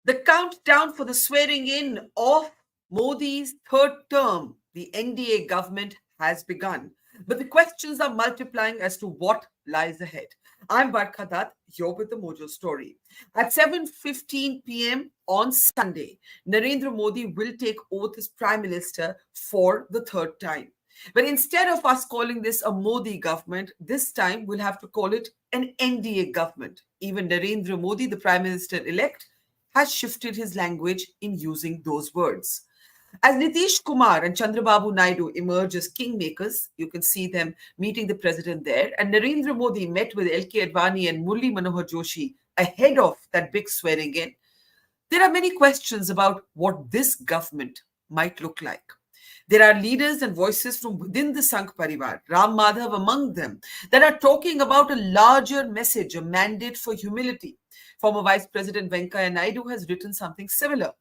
The countdown for the swearing in of Modi's third term, the NDA government, has begun. But the questions are multiplying as to what lies ahead. I'm Barkha Dutt, here with the Mojo Story. At 7:15 p.m. on Sunday, Narendra Modi will take oath as Prime Minister for the third time. But instead of us calling this a Modi government, this time we'll have to call it an NDA government. Even Narendra Modi, the Prime Minister elect, has shifted his language in using those words. As Nitish Kumar and Chandrababu Naidu emerge as kingmakers, you can see them meeting the president there, and Narendra Modi met with LK Advani and Murli Manohar Joshi ahead of that big swearing in. There are many questions about what this government might look like. There are leaders and voices from within the Sangh Parivar, Ram Madhav among them, that are talking about a larger message, a mandate for humility. Former Vice President Venkaiah Naidu has written something similar.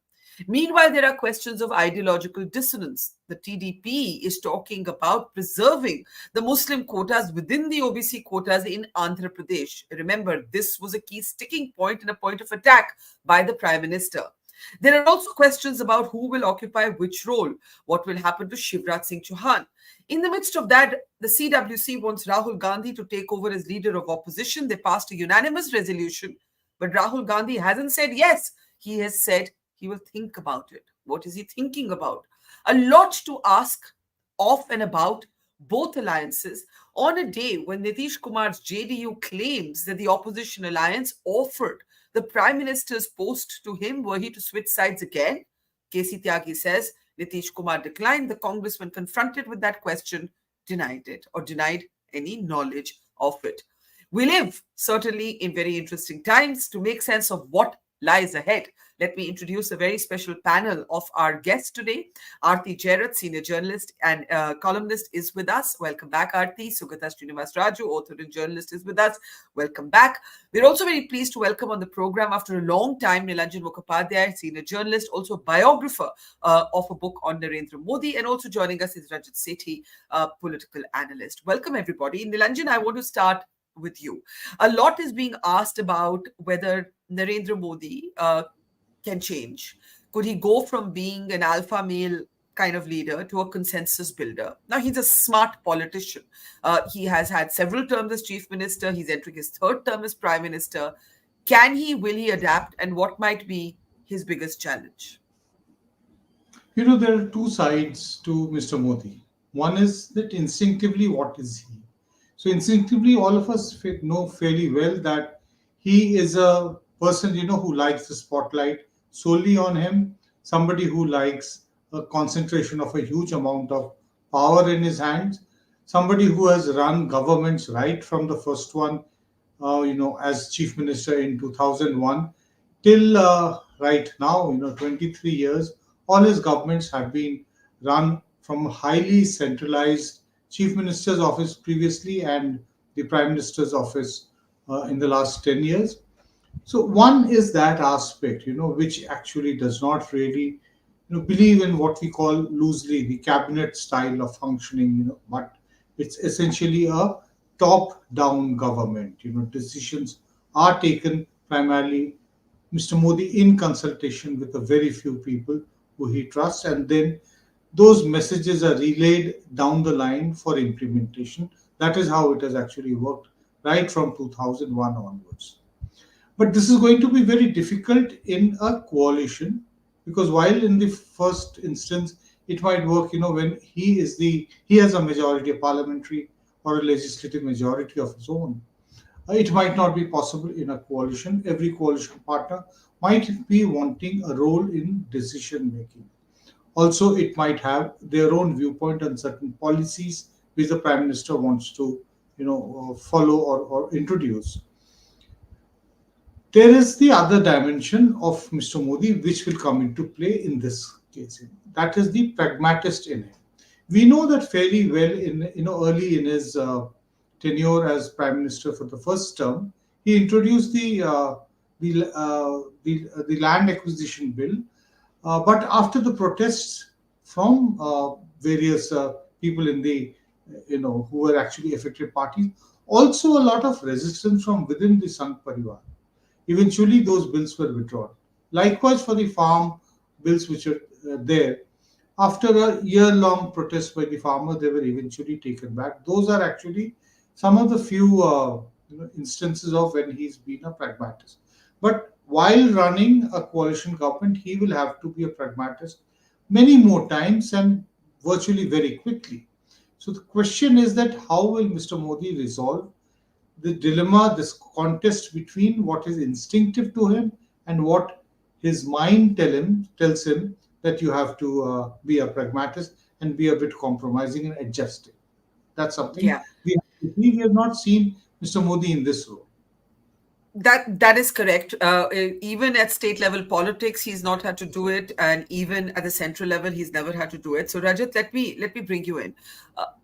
Meanwhile, there are questions of ideological dissonance. The TDP is talking about preserving the Muslim quotas within the OBC quotas in Andhra Pradesh. Remember, this was a key sticking point and a point of attack by the Prime Minister. There are also questions about who will occupy which role, what will happen to Shivraj Singh Chauhan. In the midst of that, the CWC wants Rahul Gandhi to take over as leader of opposition. They passed a unanimous resolution, but Rahul Gandhi hasn't said yes. He has said he will think about it. What is he thinking about? A lot to ask of and about both alliances on a day when Nitish Kumar's JDU claims that the opposition alliance offered the Prime Minister's post to him were he to switch sides again. KC Tyagi says Nitish Kumar declined. The Congress, when confronted with that question, denied it or denied any knowledge of it. We live certainly in very interesting times. To make sense of what lies ahead, let me introduce a very special panel of our guests today. Aarti Jairath, senior journalist and columnist, is with us. Welcome back, Aarti. Sugata Srinivas Raju, author and journalist, is with us. Welcome back. We're also very pleased to welcome on the program after a long time Nilanjan Mukhopadhyay, senior journalist, also biographer of a book on Narendra Modi, and also joining us is Rajat Sethi, political analyst. Welcome, everybody. Nilanjan, I want to start with you. A lot is being asked about whether Narendra Modi can change. Could he go from being an alpha male kind of leader to a consensus builder? Now, he's a smart politician. He has had several terms as chief minister. He's entering his third term as prime minister. Can he, will he adapt? And what might be his biggest challenge? There are two sides to Mr. Modi. One is that instinctively, what is he? So, instinctively, all of us know fairly well that he is a person, who likes the spotlight solely on him, somebody who likes a concentration of a huge amount of power in his hands, somebody who has run governments right from the first one, as chief minister in 2001 till right now, 23 years, all his governments have been run from a highly centralized chief minister's office previously and the prime minister's office in the last 10 years. So one is that aspect, which actually does not really, believe in what we call loosely the cabinet style of functioning, but it's essentially a top-down government. Decisions are taken primarily Mr. Modi in consultation with a very few people who he trusts, and then those messages are relayed down the line for implementation. That is how it has actually worked right from 2001 onwards. But this is going to be very difficult in a coalition because while in the first instance it might work, when he has a majority, a parliamentary or a legislative majority of his own, it might not be possible in a coalition. Every coalition partner might be wanting a role in decision making. Also, it might have their own viewpoint on certain policies which the prime minister wants to, follow or introduce. There is the other dimension of Mr. Modi which will come into play in this case. That is the pragmatist in him. We know that fairly well in early in his tenure as prime minister for the first term, he introduced the land acquisition bill. But after the protests from various people in the who were actually affected parties, also a lot of resistance from within the Sangh Parivar. Eventually, those bills were withdrawn. Likewise, for the farm bills which are there, after a year-long protest by the farmer, they were eventually taken back. Those are actually some of the few instances of when he's been a pragmatist. But while running a coalition government, he will have to be a pragmatist many more times and virtually very quickly. So the question is that how will Mr. Modi resolve the dilemma, this contest between what is instinctive to him and what his mind tells him that you have to be a pragmatist and be a bit compromising and adjusting. That's something Yeah. we have not seen Mr. Modi in this role. That is correct. Even at state level politics, he's not had to do it, and even at the central level, he's never had to do it. So, Rajat, let me bring you in.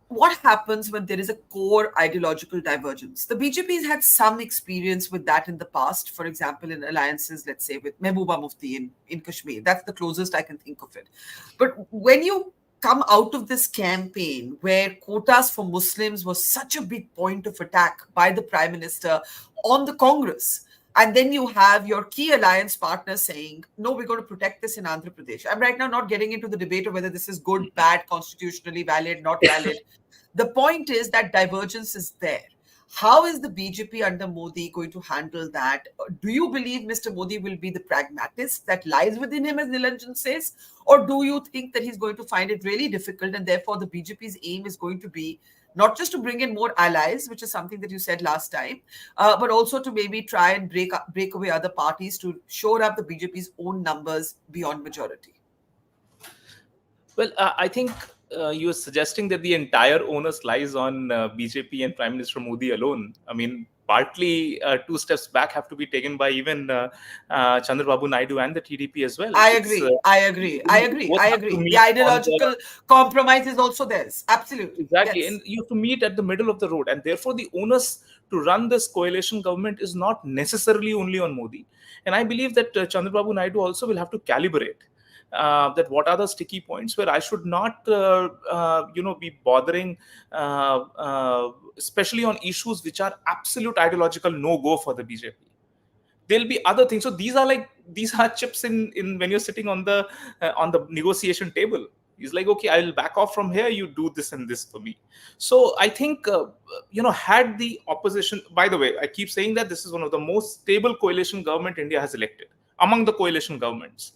What happens when there is a core ideological divergence? The BJP has had some experience with that in the past. For example, in alliances, let's say with Mehbooba Mufti in Kashmir, that's the closest I can think of it. But when you come out of this campaign where quotas for Muslims was such a big point of attack by the Prime Minister on the Congress. And then you have your key alliance partner saying, no, we're going to protect this in Andhra Pradesh. I'm right now not getting into the debate of whether this is good, bad, constitutionally valid, not valid. The point is that divergence is there. How is the BJP under Modi going to handle that? Do you believe Mr. Modi will be the pragmatist that lies within him, as Nilanjan says? Or do you think that he's going to find it really difficult and therefore the BJP's aim is going to be not just to bring in more allies, which is something that you said last time, but also to maybe try and break away other parties to shore up the BJP's own numbers beyond majority? Well, I think you are suggesting that the entire onus lies on BJP and Prime Minister Modi alone. I mean, partly two steps back have to be taken by even Chandrababu Naidu and the TDP as well. I It's agree. I agree. I agree. both I have to agree. The meet on the ideological compromise is also theirs. Absolutely. exactly, Yes. and you have to meet at the middle of the road, and therefore the onus to run this coalition government is not necessarily only on Modi. And I believe that Chandrababu Naidu also will have to calibrate that what are the sticky points where I should not, be bothering, especially on issues which are absolute ideological no go for the BJP. There'll be other things. So these are chips in when you're sitting on the negotiation table. He's like, okay, I'll back off from here, you do this and this for me. So I think had the opposition, by the way, I keep saying that this is one of the most stable coalition government India has elected among the coalition governments.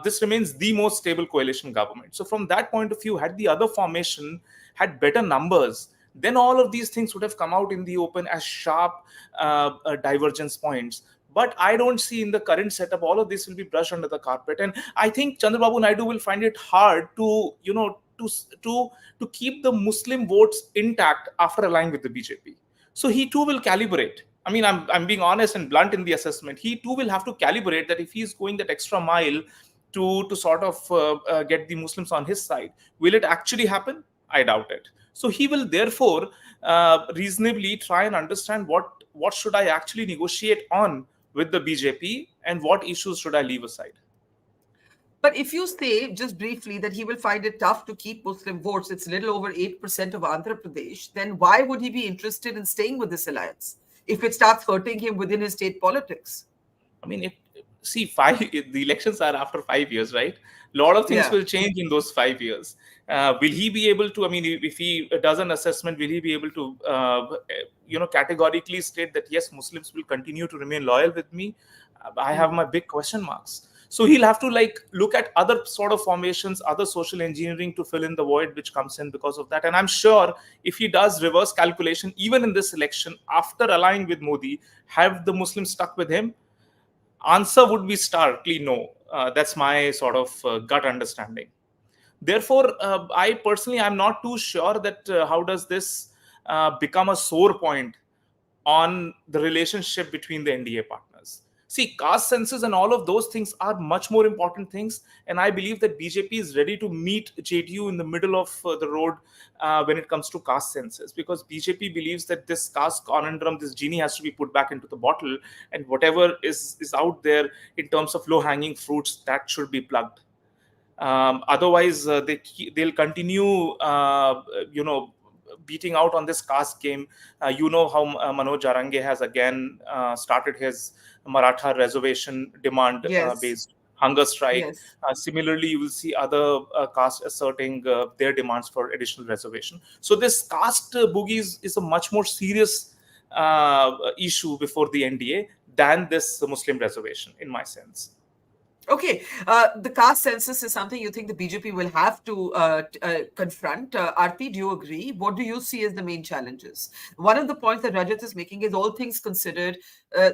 This remains the most stable coalition government. So from that point of view, had the other formation had better numbers, then all of these things would have come out in the open as sharp divergence points. But I don't see in the current setup all of this will be brushed under the carpet, and I think Chandrababu Naidu will find it hard to to keep the Muslim votes intact after allying with the BJP. So he too will calibrate. I mean, I'm being honest and blunt in the assessment. He too will have to calibrate that if he's going that extra mile to sort of get the Muslims on his side, will it actually happen? I doubt it. So he will therefore reasonably try and understand what should I actually negotiate on with the BJP and what issues should I leave aside. But if you say just briefly that he will find it tough to keep Muslim votes, it's a little over 8% of Andhra Pradesh, then why would he be interested in staying with this alliance if it starts hurting him within his state politics? I mean, see, the elections are after 5 years, right? A lot of things Yeah. will change in those 5 years. Will he be able to? I mean, if he does an assessment, will he be able to, categorically state that yes, Muslims will continue to remain loyal with me? I have my big question marks. So he'll have to look at other sort of formations, other social engineering to fill in the void which comes in because of that. And I'm sure if he does reverse calculation, even in this election, after allying with Modi, have the Muslims stuck with him? Answer would be starkly no. That's my sort of gut understanding. Therefore, I personally am not too sure that how does this become a sore point on the relationship between the NDA partners. See, caste census and all of those things are much more important things, and I believe that BJP is ready to meet JDU in the middle of the road when it comes to caste census, because BJP believes that this caste conundrum, this genie, has to be put back into the bottle, and whatever is out there in terms of low hanging fruits, that should be plugged. Otherwise, they'll continue, beating out on this caste game. You know how Manoj Arange has again started his Maratha reservation demand Yes, based hunger strike. yes. Similarly, you will see other castes asserting their demands for additional reservation. So this caste boogie is a much more serious issue before the NDA than this Muslim reservation, in my sense. Okay, the caste census is something you think the BJP will have to confront. Aarti, do you agree? What do you see as the main challenges? One of the points that Rajat is making is all things considered,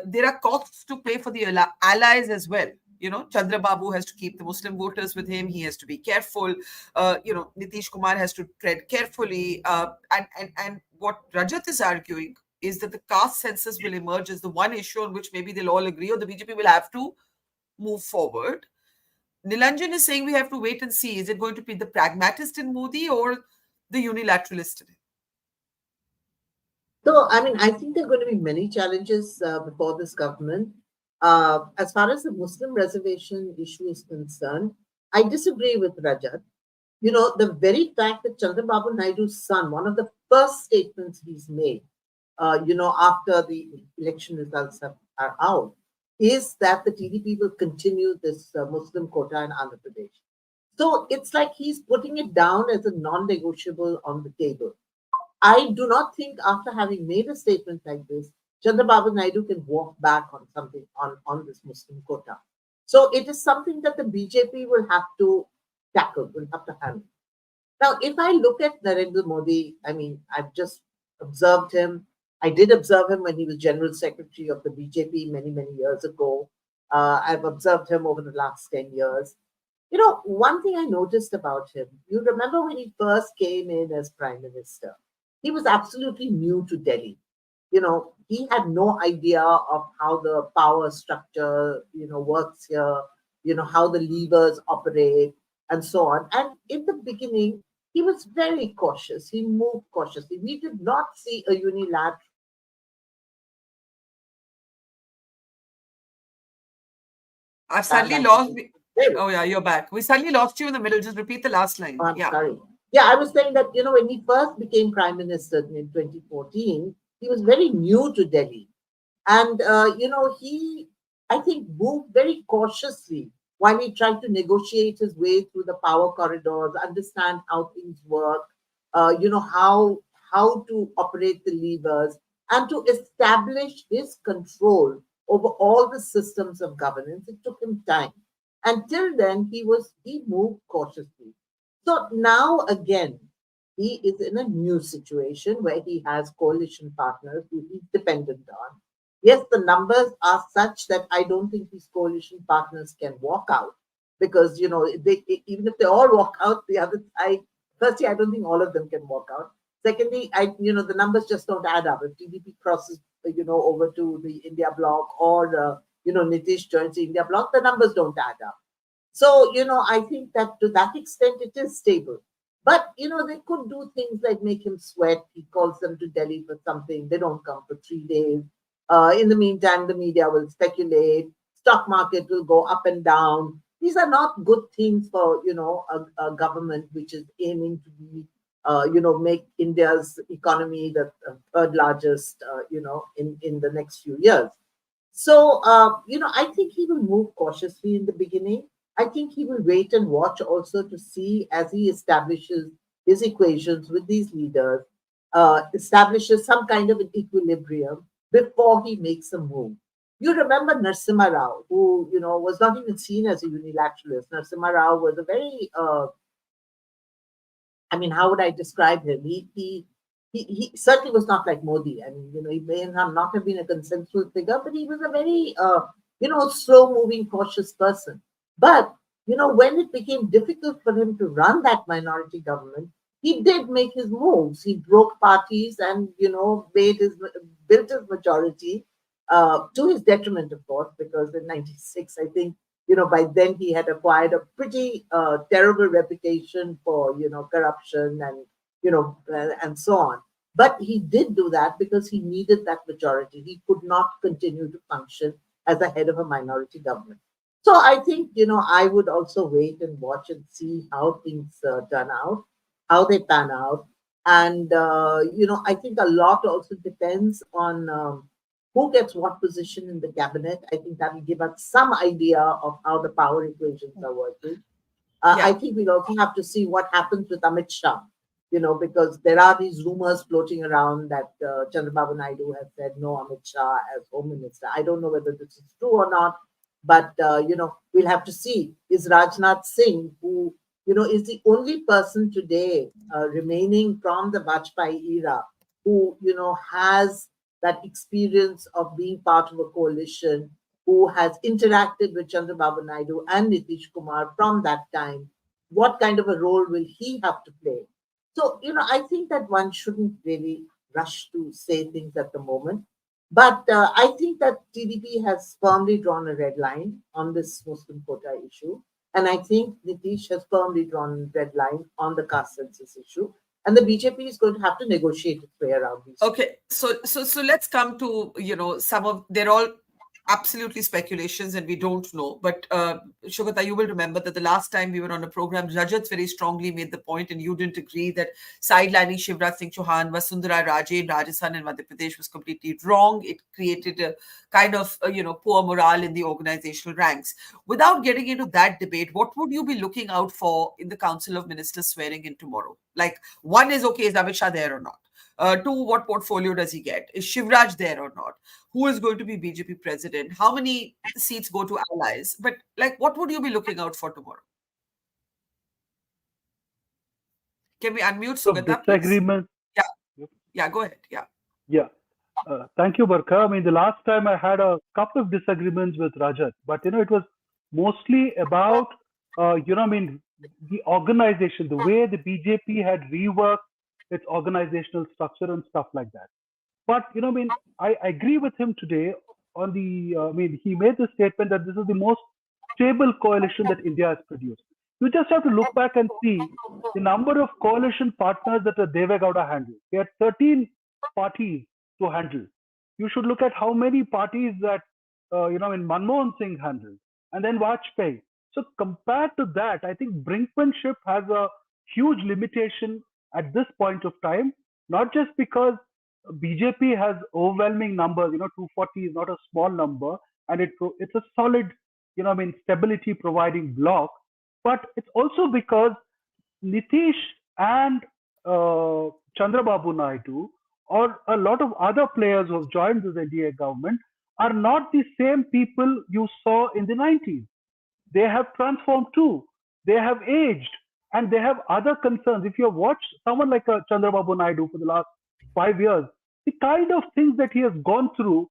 there are costs to pay for the allies as well. You know, Chandra Babu has to keep the Muslim voters with him. He has to be careful. Nitish Kumar has to tread carefully. And what Rajat is arguing is that the caste census will emerge as the one issue on which maybe they'll all agree, or the BJP will have to move forward. Nilanjan is saying we have to wait and see. Is it going to be the pragmatist in Modi or the unilateralist in him? So, I mean, I think there are going to be many challenges before this government. As far as the Muslim reservation issue is concerned, I disagree with Rajat. You know, the very fact that Chandrababu Naidu's son, one of the first statements he's made, after the election results are out, is that the TDP will continue this Muslim quota in Andhra Pradesh. So it's like he's putting it down as a non negotiable on the table. I do not think after having made a statement like this, Chandrababu Naidu can walk back on something on this Muslim quota. So it is something that the BJP will have to tackle, will have to handle. Now, if I look at Narendra Modi, I mean, I've just observed him. I did observe him when he was General Secretary of the BJP many, many years ago. I've observed him over the last 10 years. You know, one thing I noticed about him, you remember when he first came in as Prime Minister, he was absolutely new to Delhi. You know, he had no idea of how the power structure, works here, how the levers operate and so on. And in the beginning, he was very cautious. He moved cautiously. We did not see a unilateral. I've suddenly lost. Oh, yeah, you're back. We suddenly lost you in the middle. Just repeat the last line. I'm Yeah. sorry. Yeah, I was saying that, when he first became Prime Minister in 2014, he was very new to Delhi. And, he, I think, moved very cautiously while he tried to negotiate his way through the power corridors, understand how things work, how to operate the levers, and to establish his control over all the systems of governance. It took him time. Until then, he moved cautiously. So now again, he is in a new situation where he has coalition partners who he's dependent on. Yes, the numbers are such that I don't think these coalition partners can walk out because even if they all walk out, the other side. Firstly, I don't think all of them can walk out. Secondly, the numbers just don't add up. If TDP crosses over to the India bloc or Nitish joins the India bloc, the numbers don't add up. So, I think that to that extent it is stable. But, they could do things like make him sweat. He calls them to Delhi for something. They don't come for 3 days. In the meantime, the media will speculate. Stock market will go up and down. These are not good things for, a government which is aiming to be, make India's economy the third largest, in the next few years. So, I think he will move cautiously in the beginning. I think he will wait and watch also to see as he establishes his equations with these leaders, establishes some kind of an equilibrium before he makes a move. You remember Narasimha Rao, who, was not even seen as a unilateralist. Narasimha Rao was a very, how would I describe him? He certainly was not like Modi. I mean, he may not have been a consensual figure, but he was a very, slow moving, cautious person. But, when it became difficult for him to run that minority government, he did make his moves. He broke parties and, built his majority to his detriment, of course, because in 96, I think, by then he had acquired a pretty terrible reputation for, corruption and, and so on. But he did do that because he needed that majority. He could not continue to function as the head of a minority government. So I think, I would also wait and watch and see how things turn out, how they pan out. And, I think a lot also depends on who gets what position in the cabinet. I think that will give us some idea of how the power equations are working. I Yeah. think we'll also have to see what happens with Amit Shah, because there are these rumors floating around that Chandrababu Naidu has said no Amit Shah as Home Minister. I don't know whether this is true or not, but, we'll have to see. Is Rajnath Singh, who, is the only person today remaining from the Vajpayee era who, has that experience of being part of a coalition, who has interacted with Chandrababu Naidu and Nitish Kumar from that time. What kind of a role will he have to play? So, I think that one shouldn't really rush to say things at the moment. But I think that TDP has firmly drawn a red line on this Muslim quota issue. And I think Nitish has firmly drawn a red line on the caste census issue. And the BJP is going to have to negotiate its way around these. Okay, so let's come to some of, they're all absolutely speculations and we don't know. But Shugata, you will remember that the last time we were on a program, Rajat very strongly made the point, and you didn't agree, that sidelining Shivraj Singh Chauhan, Vasundhara Raje in Rajasthan and Madhya Pradesh was completely wrong. It created a kind of poor morale in the organizational ranks. Without getting into that debate, what would you be looking out for in the Council of Ministers swearing in tomorrow? Like, one is, okay, is Amit Shah there or not? Two, what portfolio does he get? Is Shivraj there or not? Who is going to be BJP president? How many seats go to allies? But like, what would you be looking out for tomorrow? Can we unmute Of Sugata, please? disagreement. Yeah, yeah, go ahead. Yeah. Yeah. Thank you, Barkha. I mean, the last time I had a couple of disagreements with Rajat, but it was mostly about, the organization, the way the BJP had reworked its organizational structure and stuff like that. But I agree with him today on the. He made the statement that this is the most stable coalition that India has produced. You just have to look back and see the number of coalition partners that Deve Gowda handled. He had 13 parties to handle. You should look at how many parties that in Manmohan Singh handled, and then Vajpayee. So compared to that, I think brinkmanship has a huge limitation at this point of time. Not just because BJP has overwhelming numbers. 240 is not a small number, and it's a solid, stability providing bloc. But it's also because Nitish and Chandrababu Naidu, or a lot of other players who have joined this NDA government, are not the same people you saw in the 90s. They have transformed too. They have aged, and they have other concerns. If you have watched someone like Chandrababu Naidu for the last 5 years, the kind of things that he has gone through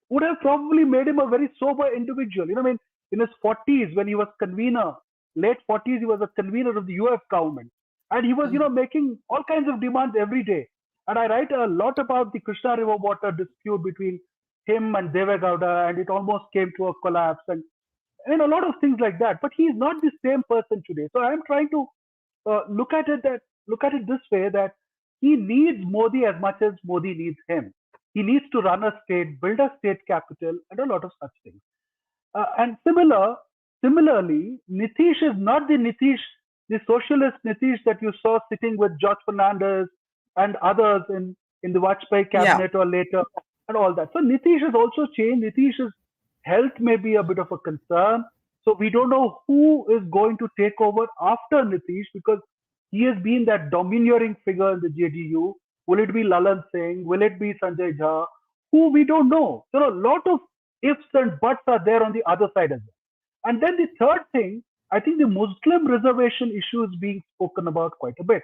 would have probably made him a very sober individual. In his 40s, when he was convener, late 40s, he was a convener of the UF government. And he was, making all kinds of demands every day. And I write a lot about the Krishna River water dispute between him and Deve Gowda, and it almost came to a collapse. And a lot of things like that. But he is not the same person today. So I'm trying to look at it this way, that he needs Modi as much as Modi needs him. He needs to run a state, build a state capital, and a lot of such things. And similarly, Nitish is not the Nitish, the socialist Nitish that you saw sitting with George Fernandez and others in the Vajpayee Yeah. cabinet or later, and all that. So Nitish has also changed. Nitish's health may be a bit of a concern. So we don't know who is going to take over after Nitish, because he has been that domineering figure in the JDU. Will it be Lalan Singh? Will it be Sanjay Jha? Who, we don't know. So a lot of ifs and buts are there on the other side as well. And then the third thing, I think the Muslim reservation issue is being spoken about quite a bit.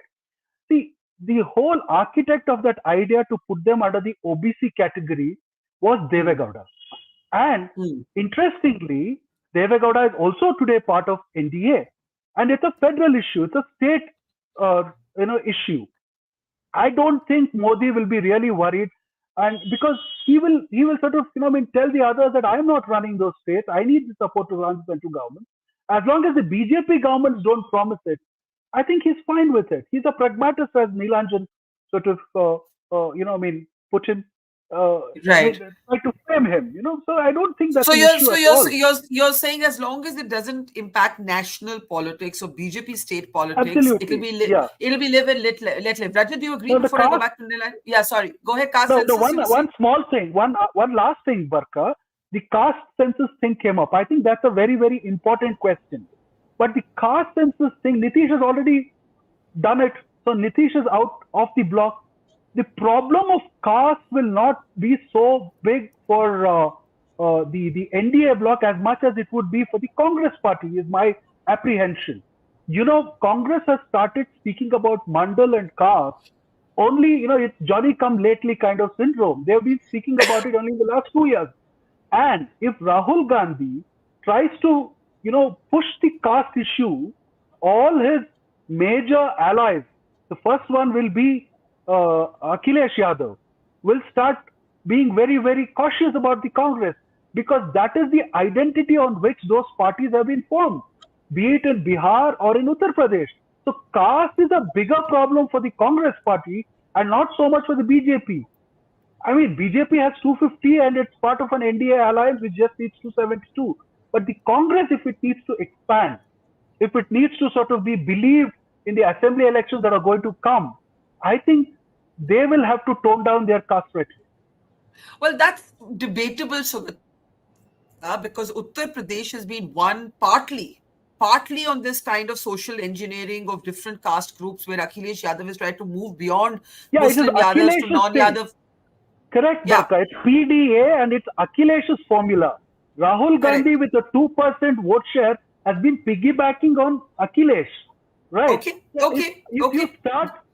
See, the whole architect of that idea to put them under the OBC category was Deve Gowda. And interestingly, Deve Gowda is also today part of NDA. And it's a federal issue. It's a state issue. I don't think Modi will be really worried, and because he will sort of tell the others that I'm not running those states. I need the support to run the central government. As long as the BJP governments don't promise it, I think he's fine with it. He's a pragmatist, as Neelanjan sort of put in. I Right. mean, try to frame him. So I don't think that's So an you're issue so at you're all. you're saying as long as it doesn't impact national politics or BJP state politics, Absolutely, yeah. it'll be live and let live. Rajat, do you agree? Now the Before I go caste. back to Nilan, yeah, sorry, go ahead. Caste No, census, you were one saying? small thing, one last thing, Barka. The caste census thing came up. I think that's a very very important question. But the caste census thing, Nitish has already done it. So Nitish is out of the block. The problem of caste will not be so big for the NDA block as much as it would be for the Congress party, is my apprehension. Congress has started speaking about Mandal and caste only, it's Johnny come lately kind of syndrome. They've been speaking about it only in the last 2 years. And if Rahul Gandhi tries to, push the caste issue, all his major allies, the first one will be Akhilesh Yadav, will start being very, very cautious about the Congress, because that is the identity on which those parties have been formed, be it in Bihar or in Uttar Pradesh. So caste is a bigger problem for the Congress party and not so much for the BJP. I mean, BJP has 250 and it's part of an NDA alliance which just needs 272. But the Congress, if it needs to expand, if it needs to sort of be believed in the assembly elections that are going to come, I think they will have to tone down their caste rhetoric. Well, that's debatable, Sugata, because Uttar Pradesh has been won partly on this kind of social engineering of different caste groups, where Akhilesh Yadav has tried to move beyond Yeah, Muslim it is Yadavs to Akhilesh's non-Yadav. thing. Correct, Yeah. Barka. It's PDA and it's Akhilesh's formula. Rahul Correct. Gandhi with a 2% vote share has been piggybacking on Akhilesh, right? Okay. So Okay. Okay.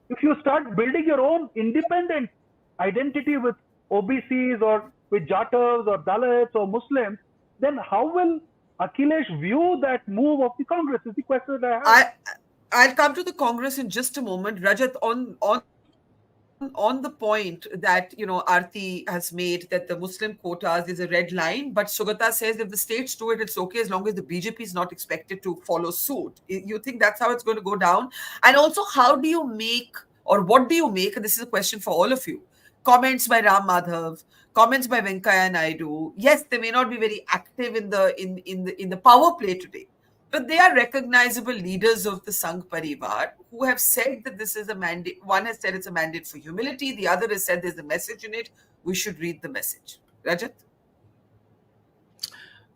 if you start building your own independent identity with OBCs or with Jatas or Dalits or Muslims, then how will Akhilesh view that move of the Congress? Is the question that I have. I'll come to the Congress in just a moment. Rajat, on the point that Aarti has made, that the Muslim quotas is a red line, but Sugata says if the states do it, it's okay as long as the BJP is not expected to follow suit. You think that's how it's going to go down? And also, how do you make, or what do you make? And this is a question for all of you. Comments by Ram Madhav, comments by Venkaya Naidu. Yes, they may not be very active in the power play today, but they are recognizable leaders of the Sangh Parivar who have said that this is a mandate. One has said it's a mandate for humility. The other has said there's a message in it. We should read the message. Rajat?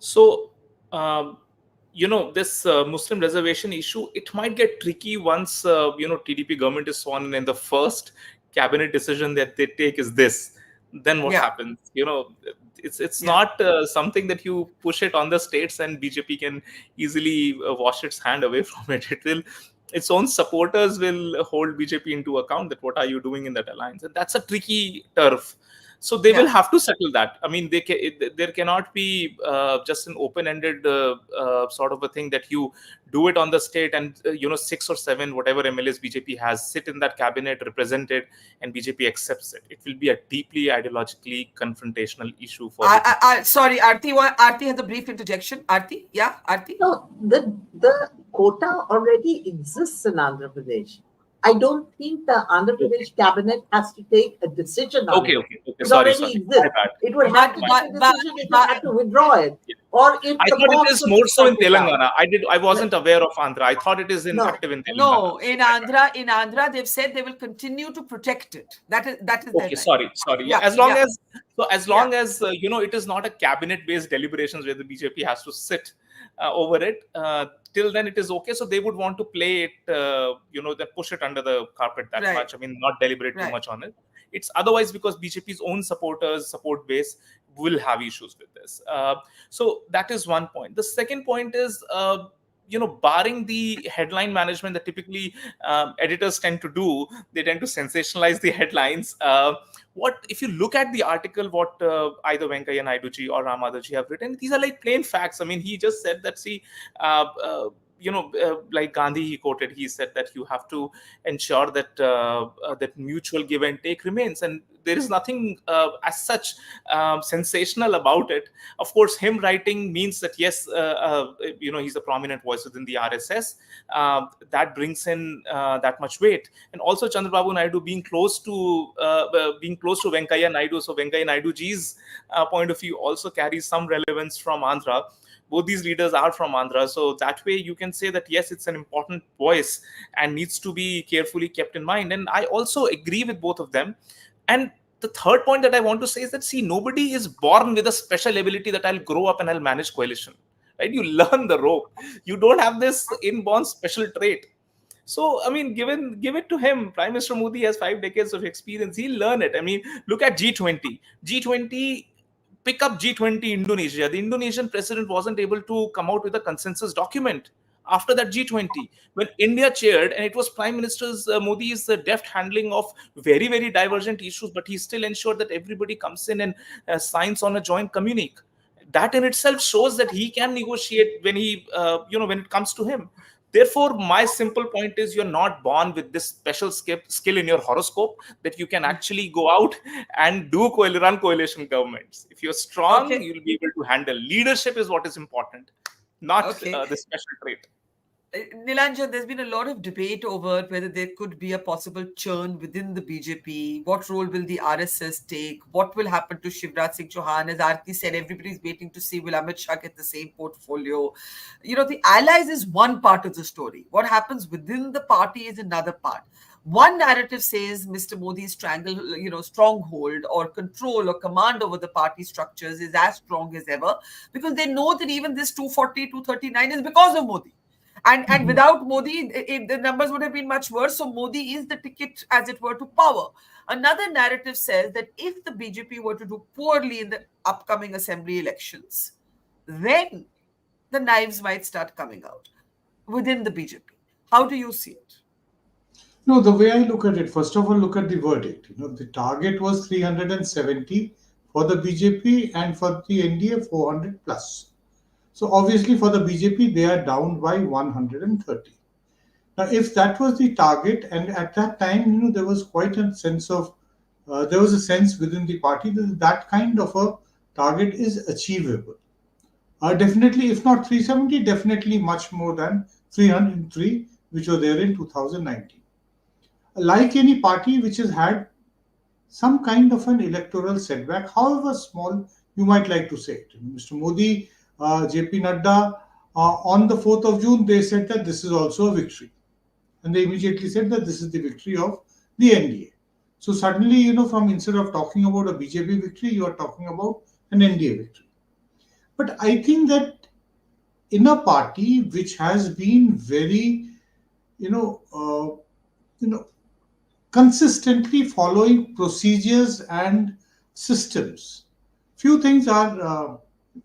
So, this Muslim reservation issue, it might get tricky once, TDP government is sworn in, and the first cabinet decision that they take is this. Then what Yeah. happens? It's Yeah. not something that you push it on the states and BJP can easily wash its hand away from it. Its own supporters will hold BJP into account that what are you doing in that alliance, and that's a tricky turf. So they will Yeah. have to settle that. I mean, there cannot be just an open-ended sort of a thing that you do it on the state, and 6 or 7 whatever MLAs BJP has sit in that cabinet represented, and BJP accepts it. It will be a deeply ideologically confrontational issue for the people. Sorry, Aarti. Aarti has a brief interjection. Aarti? Yeah, Aarti? No, the quota already exists in Andhra Pradesh. I don't think the Andhra Pradesh cabinet has to take a decision on Okay, it. okay, okay. It Sorry, already sorry. My exists. bad. It would have to take a decision if it had to withdraw it, or if I the thought it courts is would more so in strike it down. Telangana. I wasn't aware of Andhra. I thought it is No. active in Telangana. No, So in my bad. Andhra, they've said they will continue to protect it. That is their Okay, line. sorry. Yeah, Yeah, as long yeah, as yeah. it is not a cabinet-based deliberations where the BJP has to sit over it. Till then, it is okay. So they would want to play it, they push it under the carpet that Right, much. I mean, not deliberate too right. much on it. It's otherwise because BJP's own support base will have issues with this. So that is one point. The second point is, barring the headline management that typically editors tend to do, they tend to sensationalize the headlines. What if you look at the article, what either Venkaya Naidu ji or Ram Madhav ji have written, these are like plain facts. I mean, he just said that, see, like Gandhi, he quoted, he said that you have to ensure that that mutual give and take remains, and there is nothing as such sensational about it. Of course, him writing means that yes, he's a prominent voice within the RSS. That brings in that much weight, and also Chandrababu Naidu being close to Venkaiah Naidu, so Venkaiah Naidu ji's point of view also carries some relevance from Andhra. Both these leaders are from Andhra, so that way you can say that yes, it's an important voice and needs to be carefully kept in mind. And I also agree with both of them. And the third point that I want to say is that, see, nobody is born with a special ability that I'll grow up and I'll manage coalition. Right? You learn the rope. You don't have this inborn special trait. So, I mean, give it to him. Prime Minister Modi has 5 decades of experience. He'll learn it. I mean, look at G20. G20, pick up G20 Indonesia. The Indonesian president wasn't able to come out with a consensus document after that G20. When India chaired, and it was Prime Minister's Modi's deft handling of very, very divergent issues, but he still ensured that everybody comes in and signs on a joint communique. That in itself shows that he can negotiate when when it comes to him. Therefore, my simple point is, you're not born with this special skill in your horoscope that you can actually go out and run coalition governments. If you're strong, Okay. you'll be able to handle. Leadership is what is important, not Okay. the special trait. Nilanjan, there's been a lot of debate over whether there could be a possible churn within the BJP. What role will the RSS take? What will happen to Shivraj Singh Chauhan? As Aarti said, everybody's waiting to see will Amit Shah get the same portfolio. The allies is one part of the story. What happens within the party is another part. One narrative says Mr. Modi's stronghold or control or command over the party structures is as strong as ever, because they know that even this 240, 239 is because of Modi. And without Modi, the numbers would have been much worse. So Modi is the ticket, as it were, to power. Another narrative says that if the BJP were to do poorly in the upcoming assembly elections, then the knives might start coming out within the BJP. How do you see it? No, the way I look at it, first of all, look at the verdict. The target was 370 for the BJP, and for the NDA 400 plus. So obviously for the BJP, they are down by 130. Now, if that was the target, and at that time, there was quite a sense of, there was a sense within the party that that kind of a target is achievable. Definitely, if not 370, definitely much more than 303, which were there in 2019. Like any party which has had some kind of an electoral setback, however small you might like to say it. Mr. Modi, JP Nadda, on the 4th of June, they said that this is also a victory. And they immediately said that this is the victory of the NDA. So suddenly, from instead of talking about a BJP victory, you are talking about an NDA victory. But I think that in a party which has been very, consistently following procedures and systems, few things are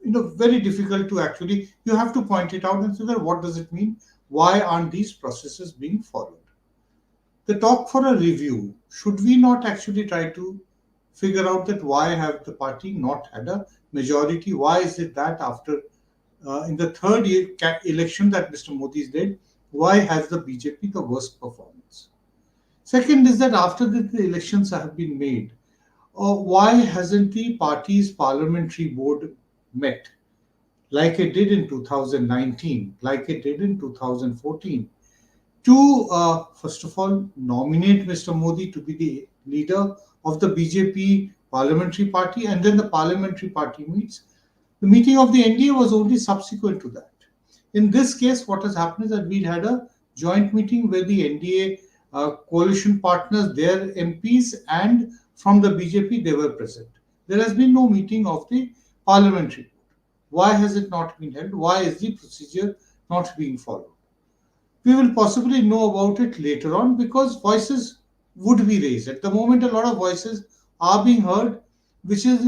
very difficult to actually, you have to point it out and say that what does it mean, why aren't these processes being followed. The talk for a review, should we not actually try to figure out that why have the party not had a majority, why is it that after in the third election that Mr. Modi did, why has the BJP the worst performance? Second is that after the elections have been made, why hasn't the party's parliamentary board met like it did in 2019, like it did in 2014, to first of all nominate Mr. Modi to be the leader of the BJP parliamentary party, and then the parliamentary party meets. The meeting of the NDA was only subsequent to that. In this case, what has happened is that we had a joint meeting where the NDA coalition partners, their MPs, and from the BJP, they were present. There has been no meeting of the parliamentary board. Why has it not been held? Why is the procedure not being followed? We will possibly know about it later on, because voices would be raised. At the moment, a lot of voices are being heard, which is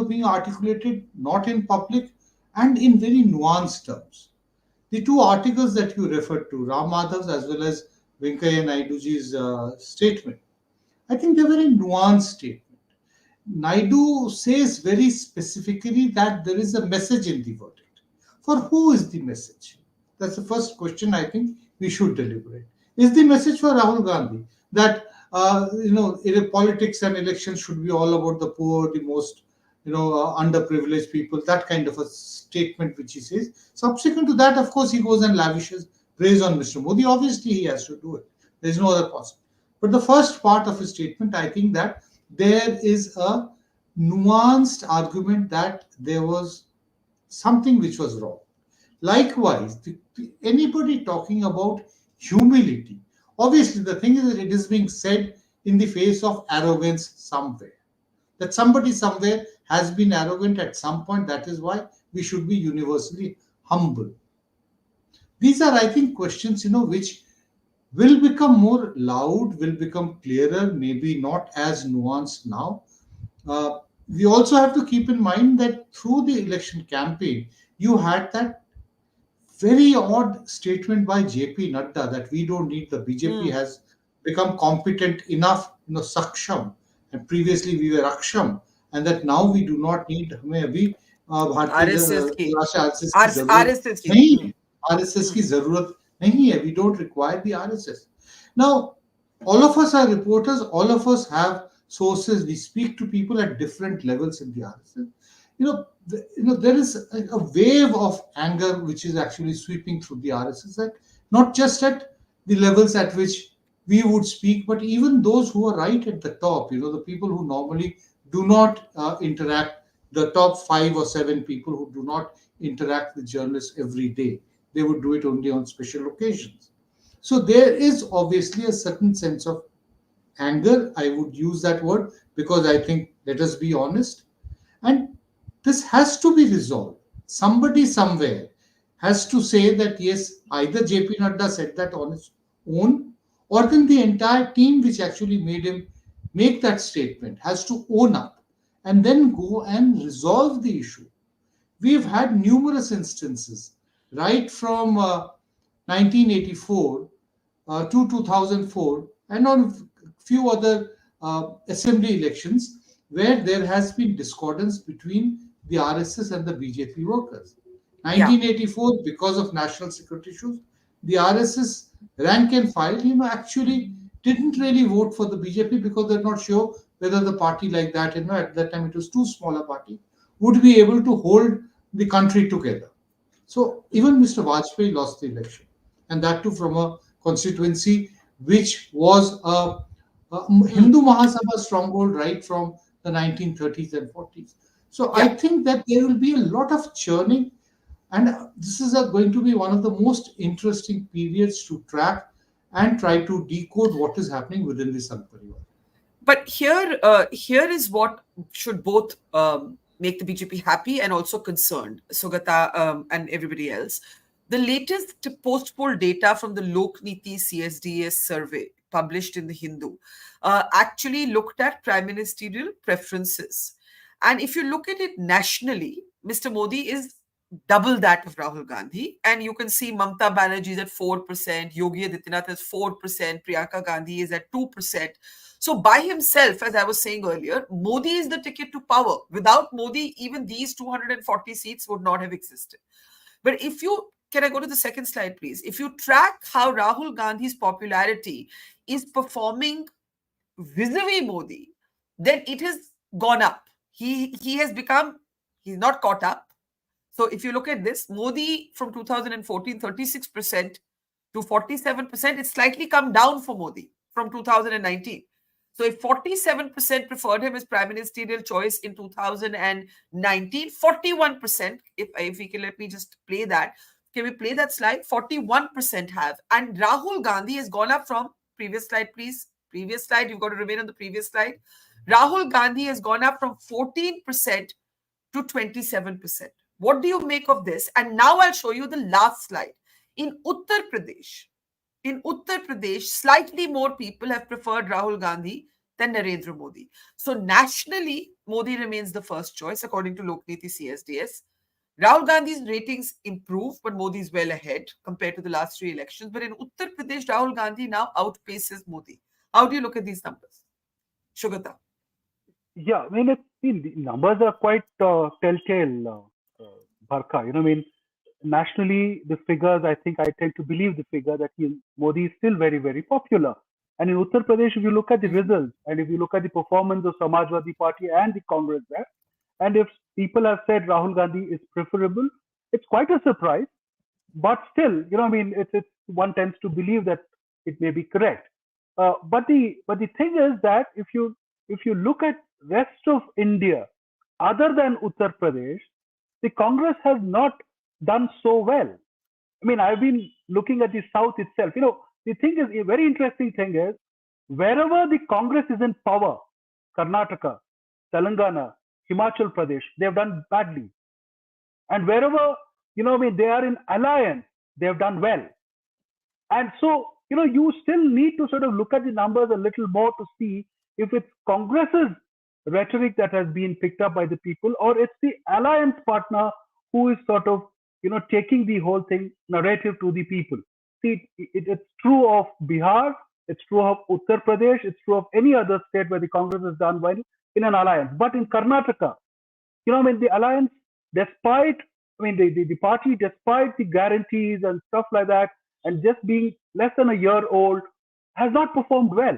being articulated not in public and in very nuanced terms. The two articles that you referred to, Ram Madhav's as well as Venkaiah Naiduji's statement, I think they're very nuanced statement. Naidu says very specifically that there is a message in the verdict. For who is the message? That's the first question I think we should deliberate. Is the message for Rahul Gandhi that politics and elections should be all about the poor, the most underprivileged people? That kind of a statement which he says. Subsequent to that, of course, he goes and lavishes praise on Mr. Modi. Obviously, he has to do it. There is no other possible. But the first part of his statement, I think that there is a nuanced argument that there was something which was wrong. Likewise, anybody talking about humility, obviously the thing is that it is being said in the face of arrogance somewhere. That somebody somewhere has been arrogant at some point, that is why we should be universally humble. These are, I think, questions, which will become more loud, will become clearer, maybe not as nuanced now. Uh, we also have to keep in mind that through the election campaign, you had that very odd statement by JP Nadda that we don't need the BJP Hmm. has become competent enough, Saksham, and previously we were Aksham, and that now we do not need हमें अभी भारतीय RSS की राष्ट्रीय RSS की जरूरत RSS की नहीं है आरएसएस Hmm. की जरूरत नहीं है we don't require the RSS. Now all of us are reporters, all of us have sources, we speak to people at different levels in the RSS. There is a wave of anger which is actually sweeping through the RSS, that not just at the levels at which we would speak, but even those who are right at the top, the people who normally do not interact, the top 5 or 7 people who do not interact with journalists every day. They would do it only on special occasions. So there is obviously a certain sense of anger. I would use that word because I think, let us be honest, and this has to be resolved. Somebody somewhere has to say that yes, either JP Nadda said that on his own, or then the entire team which actually made him make that statement has to own up and then go and resolve the issue. We've had numerous instances, right from 1984 to 2004, and on a few other assembly elections, where there has been discordance between the RSS and the BJP workers. Yeah. 1984, because of national security issues, the RSS rank and file, actually didn't really vote for the BJP because they're not sure whether the party like that, at that time it was too small a party, would be able to hold the country together. So even Mr. Vajpayee lost the election, and that too from a constituency which was a Hmm. Hindu Mahasabha stronghold right from the 1930s and 40s. So I Yeah. think that there will be a lot of churning, and this is going to be one of the most interesting periods to track and try to decode what is happening within the Sangh Parivar. But here is what should both make the BJP happy and also concerned, Sugata and everybody else. The latest post-poll data from the Lokniti CSDS survey published in the Hindu actually looked at prime ministerial preferences. And if you look at it nationally, Mr. Modi is double that of Rahul Gandhi. And you can see Mamta Banerjee is at 4%, Yogi Adityanath is 4%, Priyanka Gandhi is at 2%. So by himself, as I was saying earlier, Modi is the ticket to power. Without Modi, even these 240 seats would not have existed. But if you can I go to the second slide, please? If you track how Rahul Gandhi's popularity is performing vis-a-vis Modi, then it has gone up. He has become, he's not caught up. So if you look at this, Modi from 2014, 36% to 47%, it's slightly come down for Modi from 2019. So if 47% preferred him as prime ministerial choice in 2019, 41%, if we can let me just play that. Can we play that slide? 41% have. And Rahul Gandhi has gone up from, previous slide, please. Previous slide, you've got to remain on the previous slide. Rahul Gandhi has gone up from 14% to 27%. What do you make of this? And now I'll show you the last slide. In Uttar Pradesh, slightly more people have preferred Rahul Gandhi than Narendra Modi. So nationally, Modi remains the first choice according to Lokniti CSDS. Rahul Gandhi's ratings improve, but Modi is well ahead compared to the last 3 elections. But in Uttar Pradesh, Rahul Gandhi now outpaces Modi. How do you look at these numbers? Shugata. Yeah, the numbers are quite telltale, Barkha. nationally, the figures, I think I tend to believe the figure that Modi is still very, very popular. And in Uttar Pradesh, if you look at the results and if you look at the performance of Samajwadi Party and the Congress there, and if people have said Rahul Gandhi is preferable, it's quite a surprise. But still, it's one tends to believe that it may be correct. But the thing is that if you look at rest of India, other than Uttar Pradesh, the Congress has not done so well. I've been looking at the South itself. The thing is, a very interesting thing is, wherever the Congress is in power, Karnataka, Telangana, Himachal Pradesh, they've done badly. And wherever, they are in alliance, they've done well. And so, you still need to sort of look at the numbers a little more to see if it's Congress's rhetoric that has been picked up by the people, or it's the alliance partner who is sort of, taking the whole thing narrative to the people. See, it's true of Bihar, it's true of Uttar Pradesh, it's true of any other state where the Congress has done well in an alliance. But in Karnataka, the alliance, despite, the party, despite the guarantees and stuff like that, and just being less than a year old, has not performed well.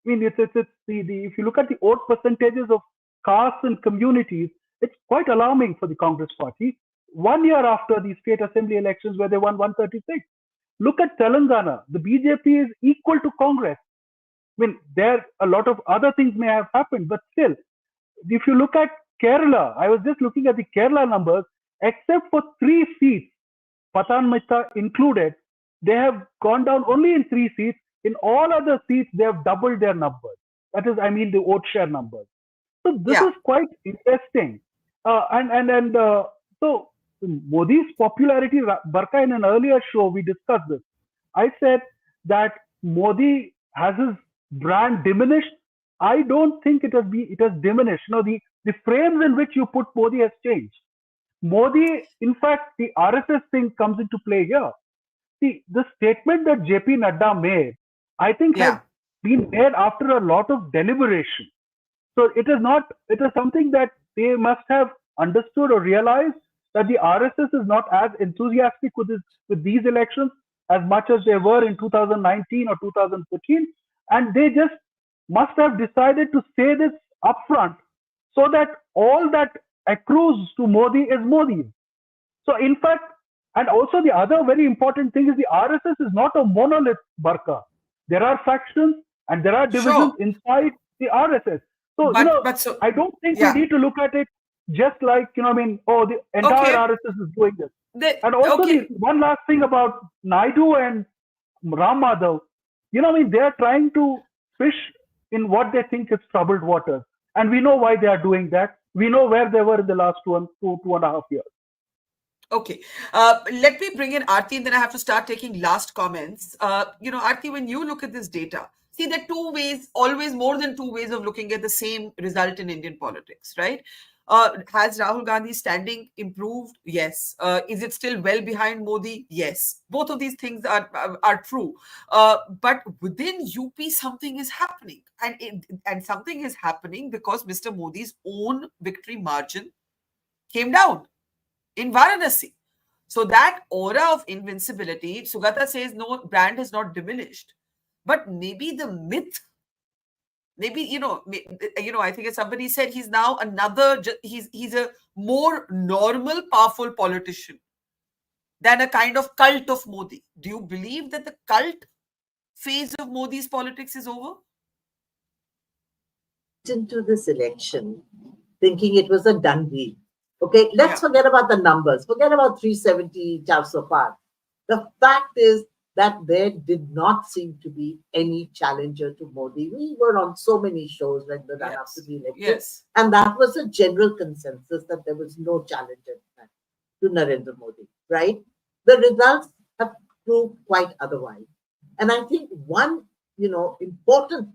If you look at the vote percentages of castes and communities, it's quite alarming for the Congress party. 1 year after the state assembly elections where they won 136. Look at Telangana. The BJP is equal to Congress. There a lot of other things may have happened, but still, if you look at Kerala, I was just looking at the Kerala numbers, except for 3 seats, Pathanamthitta included, they have gone down only in 3 seats. In all other seats, they have doubled their numbers. That is, the vote share numbers. So this is quite interesting. So Modi's popularity, Barkha, in an earlier show, we discussed this. I said that Modi has his brand diminished. I don't think it has diminished. The frames in which you put Modi has changed. Modi, in fact, the RSS thing comes into play here. See, the statement that JP Nadda made, I think has been made after a lot of deliberation. So it is something that they must have understood or realized, that the RSS is not as enthusiastic with these elections as much as they were in 2019 or 2014. And they just must have decided to say this upfront so that all that accrues to Modi is Modi. So in fact, and also the other very important thing is the RSS is not a monolith, Barkha. There are factions and there are divisions inside the RSS. So, I don't think we need to look at it just like, the entire RSS is doing this. And also one last thing about Naidu and Ram Madhav, they are trying to fish in what they think is troubled waters. And we know why they are doing that. We know where they were in the last two and a half years. Okay. Let me bring in Aarti, and then I have to start taking last comments. Aarti, when you look at this data, see, there are 2 ways, always more than 2 ways of looking at the same result in Indian politics, right? Has Rahul Gandhi's standing improved? Yes. Is it still well behind Modi? Yes. Both of these things are true. But within UP, something is happening. And something is happening because Mr. Modi's own victory margin came down in Varanasi. So that aura of invincibility, Sugata says, no, brand has not diminished. But maybe the myth, I think as somebody said, he's now he's a more normal, powerful politician than a kind of cult of Modi. Do you believe that the cult phase of Modi's politics is over? Into this election, thinking it was a done deal. Okay, let's forget about the numbers. Forget about 370 so far. The fact is that there did not seem to be any challenger to Modi. We were on so many shows when the run up to the election. And that was a general consensus that there was no challenger to Narendra Modi, right? The results have proved quite otherwise. And I think one, important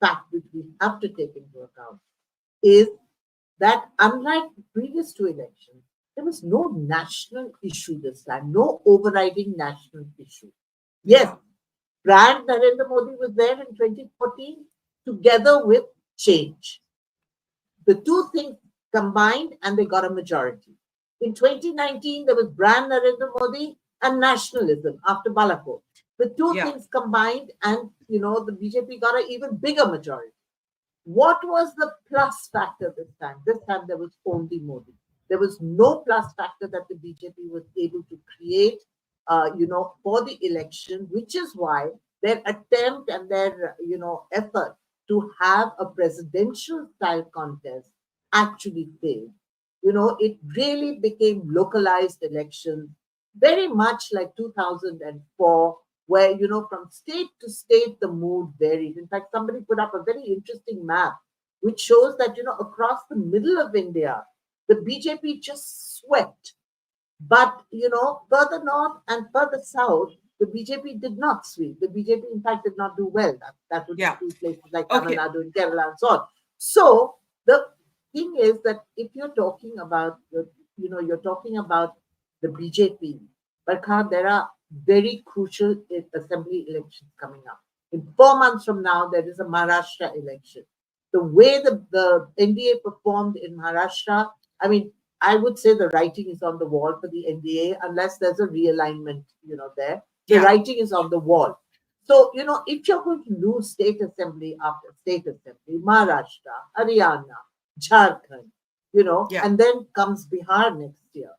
fact which we have to take into account is that unlike the previous 2 elections, there was no national issue this time, no overriding national issue. Yes, brand Narendra Modi was there in 2014 together with change. The 2 things combined and they got a majority. In 2019, there was brand Narendra Modi and nationalism after Balakot. The two Yeah. things combined, and the BJP got an even bigger majority. What was the plus factor this time? This time there was only Modi. There was no plus factor that the BJP was able to create, for the election, which is why their attempt and their, effort to have a presidential style contest actually failed. It really became localized elections, very much like 2004, where, from state to state, the mood varied. In fact, somebody put up a very interesting map which shows that, across the middle of India, the BJP just swept. But, further north and further south, the BJP did not sweep. The BJP, in fact, did not do well. That would Yeah. include places like Tamil Okay. Nadu and Kerala and so on. So the thing is that if you're talking about, you're talking about the BJP, Barkha, there are very crucial assembly elections coming up. In 4 months from now, there is a Maharashtra election. The way the NDA performed in Maharashtra, I mean, I would say the writing is on the wall for the NDA unless there's a realignment, there. The Yeah. writing is on the wall. So, if you're going to lose state assembly after state assembly, Maharashtra, Haryana, Jharkhand, Yeah. and then comes Bihar next year.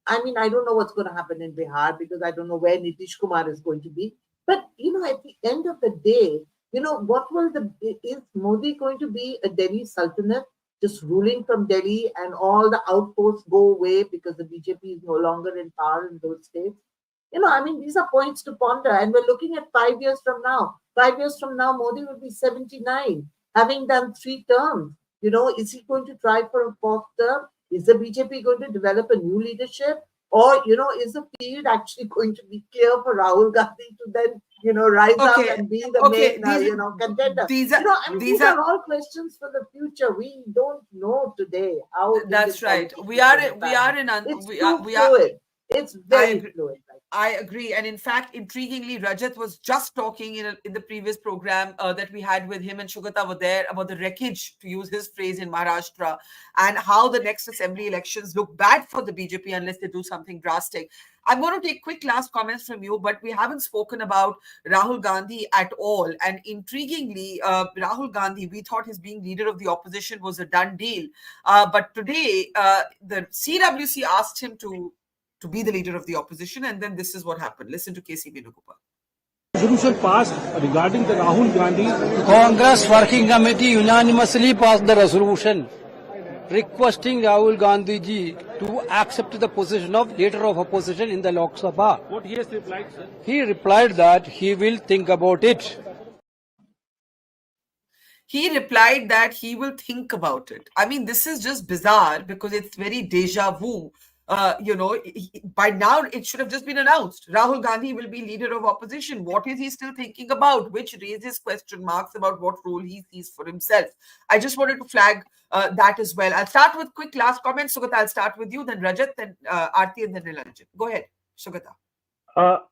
I mean, I don't know what's going to happen in Bihar because I don't know where Nitish Kumar is going to be. But, at the end of the day, what is Modi going to be a Delhi Sultanate, just ruling from Delhi and all the outposts go away because the BJP is no longer in power in those states? I mean, these are points to ponder. And we're looking at 5 years from now. 5 years from now, Modi will be 79, having done 3 terms. Is he going to try for a fourth term? Is the BJP going to develop a new leadership? Or, is the field actually going to be clear for Rahul Gandhi to then, rise up Okay. and be the Okay. main, contender? These are I mean, these these are are all questions for the future. We don't know today how Indian that's right. politics We is are going to we pan are out. in un, It's we are too we are fluid. It's I very agree. fluid right I agree. And in fact, intriguingly, Rajat was just talking in the previous program that we had with him and Shugata were there about the wreckage, to use his phrase, in Maharashtra, and how the next assembly elections look bad for the BJP unless they do something drastic. I'm going to take quick last comments from you, but we haven't spoken about Rahul Gandhi at all. And intriguingly, Rahul Gandhi, we thought his being leader of the opposition was a done deal. But today, the CWC asked him to be the leader of the opposition. And then this is what happened. Listen to KC Venugopal. Resolution passed regarding the Rahul Gandhi. Congress Working Committee unanimously passed the resolution requesting Rahul Gandhi ji to accept the position of leader of opposition in the Lok Sabha. What he has replied, sir? He replied that he will think about it. He replied that he will think about it. I mean, this is just bizarre because it's very deja vu. By now it should have just been announced. Rahul Gandhi will be leader of opposition. What is he still thinking about? Which raises question marks about what role he sees for himself. I just wanted to flag that as well. I'll start with quick last comments. Sugata, I'll start with you, then Rajat, then Aarti, and then Nilanjan. Go ahead, Sugata.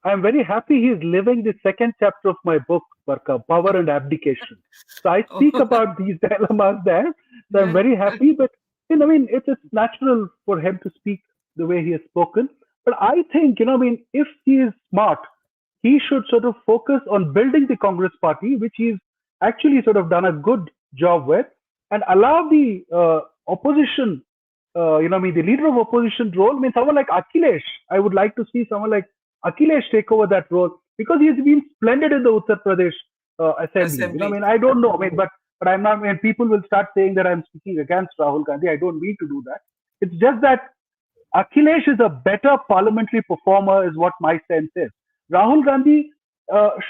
I'm very happy he's living the second chapter of my book, Barkha, Power and Abdication. So I speak about these dilemmas there. So I'm very happy. But, I mean, it's natural for him to speak the way he has spoken. But I think, if he is smart, he should sort of focus on building the Congress party, which he's actually sort of done a good job with, and allow the opposition, the leader of opposition role. I mean, someone like Akhilesh, I would like to see someone like Akhilesh take over that role because he's been splendid in the Uttar Pradesh assembly. I don't know. But I'm not. People will start saying that I'm speaking against Rahul Gandhi. I don't mean to do that. It's just that Akhilesh is a better parliamentary performer, is what my sense is. Rahul Gandhi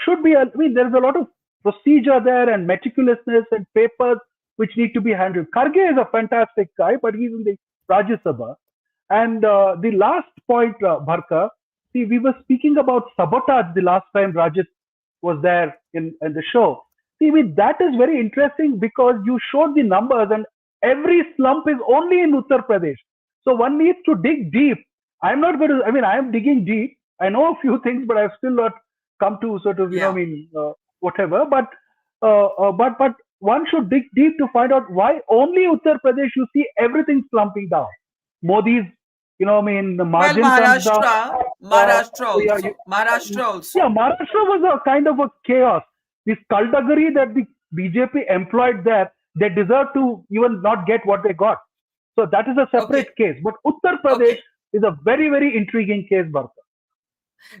should be. There's a lot of procedure there and meticulousness and papers which need to be handled. Kharge is a fantastic guy, but he's in the Rajya Sabha. And the last point, Barkha. See, we were speaking about sabotage the last time Rajat was there in the show. See, that is very interesting because you showed the numbers and every slump is only in Uttar Pradesh. So one needs to dig deep. I'm not going to, I am digging deep. I know a few things, but I've still not come to sort of, whatever. But one should dig deep to find out why only Uttar Pradesh you see everything slumping down. Modi's The Well, margin comes down. Maharashtra Yeah, also. Maharashtra also. yeah, Maharashtra was a kind of a chaos. The skullduggery that the BJP employed there, they deserve to even not get what they got. So that is a separate Okay. case. But Uttar Pradesh Okay. is a very, very intriguing case, Barkha.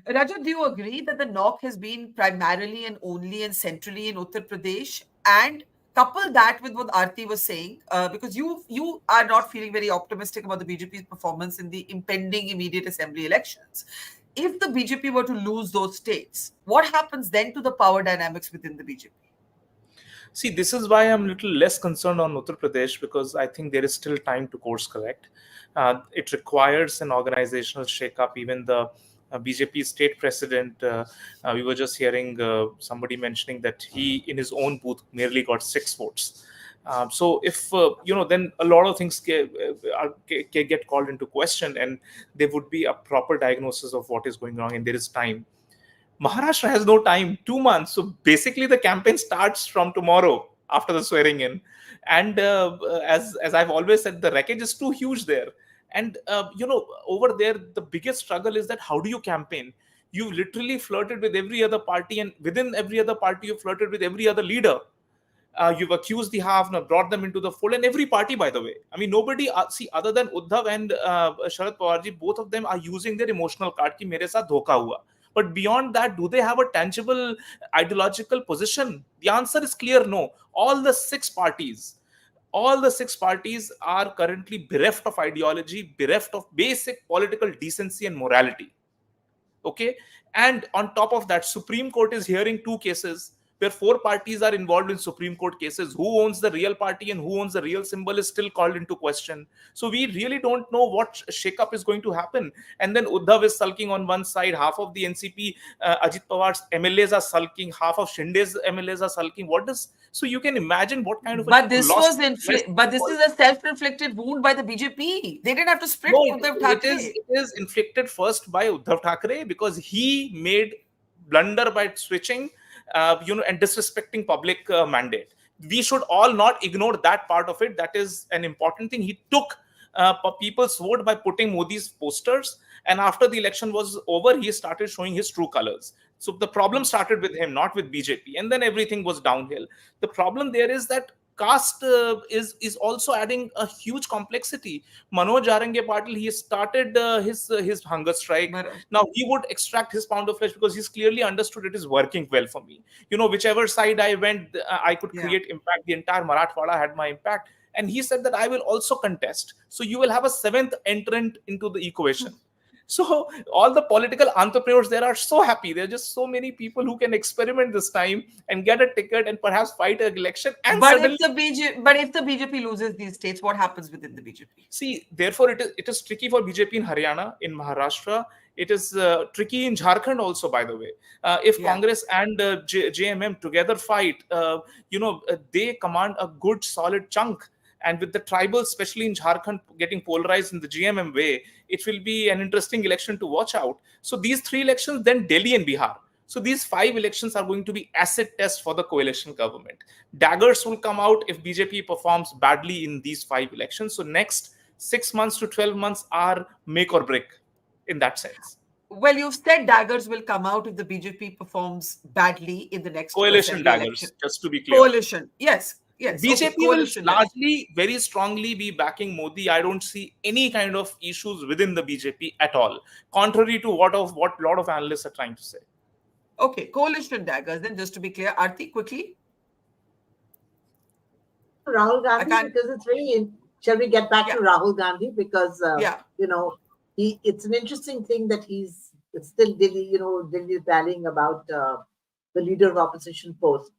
Rajat, do you agree that the knock has been primarily and only and centrally in Uttar Pradesh? And couple that with what Aarti was saying, because you are not feeling very optimistic about the BJP's performance in the impending immediate assembly elections. If the BJP were to lose those states, what happens then to the power dynamics within the BJP? See, this is why I'm a little less concerned on Uttar Pradesh, because I think there is still time to course correct. It requires an organizational shake-up. Even the BJP state president, we were just hearing somebody mentioning that he, in his own booth, merely got 6 votes. So if then a lot of things get called into question, and there would be a proper diagnosis of what is going wrong, and there is time. Maharashtra has no time, 2 months. So basically, the campaign starts from tomorrow after the swearing in. And as I've always said, the wreckage is too huge there. And over there, the biggest struggle is that how do you campaign? You literally flirted with every other party, and within every other party, you flirted with every other leader. You've accused the half, now brought them into the fold, and every party, by the way. I mean, nobody, see, other than Uddhav and Sharad Pawarji, both of them are using their emotional card ki mere saath dhoka hua. But beyond that, do they have a tangible ideological position? The answer is clear no. All the six parties are currently bereft of ideology, bereft of basic political decency and morality. Okay, and on top of that, Supreme Court is hearing 2 cases where 4 parties are involved in Supreme Court cases. Who owns the real party and who owns the real symbol is still called into question. So we really don't know what shakeup is going to happen. And then Uddhav is sulking on one side, half of the NCP, Ajit Pawar's MLAs are sulking, half of Shinde's MLAs are sulking. So you can imagine what kind of a But this loss. was but this is a self-inflicted wound by the BJP. They didn't have to split No, Uddhav it Thackeray. is inflicted first by Uddhav Thackeray, because he made blunder by switching, and disrespecting public mandate. We should all not ignore that part of it. That is an important thing. He took people's vote by putting Modi's posters, and after the election was over, he started showing his true colors. So the problem started with him, not with BJP, and then everything was downhill. The problem there is that caste is also adding a huge complexity. Manoj Arange Patil, he started his hunger strike. Now he would extract his pound of flesh because he's clearly understood it is working well for me. Whichever side I went, I could create impact. The entire Marathwada had my impact. And he said that I will also contest. So you will have a 7th entrant into the equation. So all the political entrepreneurs there are so happy. There are just so many people who can experiment this time and get a ticket and perhaps fight an election. And But suddenly, if the BJP loses these states, what happens within the BJP? see, therefore it is tricky for BJP in Haryana, in Maharashtra. It is tricky in Jharkhand also, by the way. If Congress and JMM together fight, they command a good solid chunk. And with the tribals, especially in Jharkhand, getting polarized in the GMM way, it will be an interesting election to watch out. So these 3 elections, then Delhi and Bihar. So these 5 elections are going to be acid tests for the coalition government. Daggers will come out if BJP performs badly in these 5 elections. So next 6 months to 12 months are make or break in that sense. Well, you've said daggers will come out if the BJP performs badly in the next coalition daggers, election. just to be clear. Coalition, yes. BJP will largely, very strongly be backing Modi. I don't see any kind of issues within the BJP at all, contrary to what a lot of analysts are trying to say. Okay, coalition daggers. Then, just to be clear, Aarti, quickly. Rahul Gandhi, because it's very. Shall we get back to Rahul Gandhi? Because it's an interesting thing that he's still Delhi rallying about the leader of opposition post.